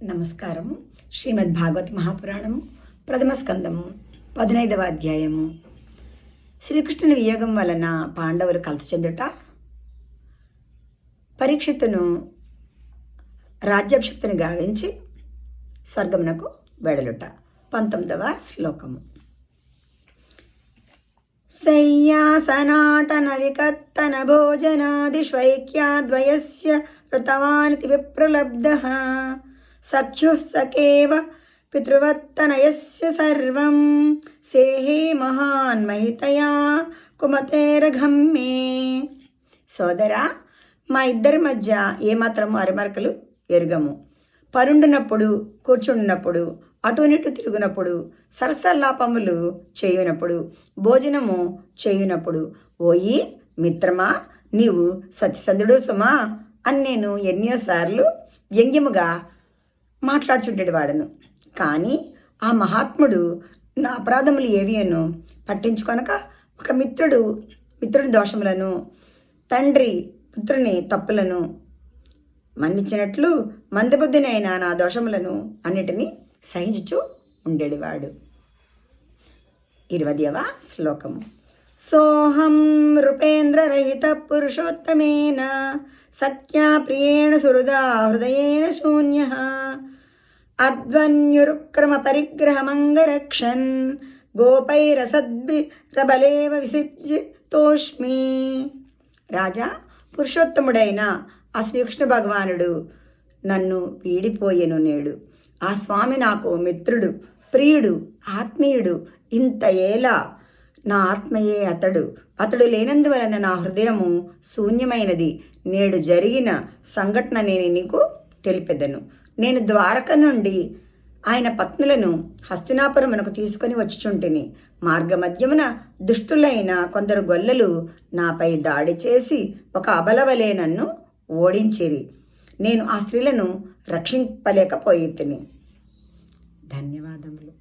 నమస్కారము. శ్రీమద్ భాగవత మహాపురాణము ప్రథమ స్కందము 15వ అధ్యాయము. శ్రీకృష్ణుని వియోగం వలన పాండవులు కలత చెందుట, పరీక్షిత్తును రాజ్యాభిషిక్తుని గావించి స్వర్గమునకు వెడలుట. 19వ శ్లోకము. శయ్యాసనాటన వికత్తన భోజనాదిష్వైక్యాద్వయస్య వృతవానితి విప్రలబ్ధః సఖ్యుః సకేవ పితృవత్తనయస్య సర్వం సేహే మహాన్మహితయా కుమతేరఘమ్మే. సోదరా, మా ఇద్దరి మధ్య ఏమాత్రము అరమరకలు ఎరుగము. పరుండునప్పుడు, కూర్చున్నప్పుడు, అటునిటు తిరుగునప్పుడు, సరసల్లాపములు చేయునప్పుడు, భోజనము చేయునప్పుడు, ఓయి మిత్రమా, నీవు సత్యసంధుడు సుమా అని నేను ఎన్నోసార్లు వ్యంగ్యముగా మాట్లాడుచుండేది వాడను. కానీ ఆ మహాత్ముడు నా అపరాధములు ఏవియను పట్టించుకొనక ఒక మిత్రుని దోషములను, తండ్రి పుత్రుని తప్పులను మన్నించినట్లు మందబుద్ధినైన నా దోషములను అన్నిటినీ సహించుచు ఉండేవాడు. 20వ శ్లోకము. సోహం రూపేంద్రరహిత పురుషోత్తమేన సఖ్యా ప్రియేణ సుహృదా హృదయేన శూన్యః అద్వన్యురుక్రమ పరిగ్రహమంగరక్షన్ గోపైరసద్భిరబలేవ విసిజితోష్మి. రాజా, పురుషోత్తముడైన ఆ శ్రీకృష్ణ భగవానుడు నన్ను వీడిపోయెను. నేడు ఆ స్వామి నాకు మిత్రుడు, ప్రియుడు, ఆత్మీయుడు. ఇంత ఏలా నా ఆత్మయే అతడు లేనందువలన నా హృదయము శూన్యమైనది. నేడు జరిగిన సంఘటన నేను నీకు తెలిపెదను. నేను ద్వారక నుండి ఆయన పత్నులను హస్తినాపురమునకు తీసుకొని వచ్చుచుంటిని. మార్గమధ్యమున దుష్టులైన కొందరు గొల్లలు నాపై దాడి చేసి ఒక అబలవలే నన్ను ఓడించిరి. నేను ఆ స్త్రీలను రక్షింపలేకపోయితిని. ధన్యవాదములు.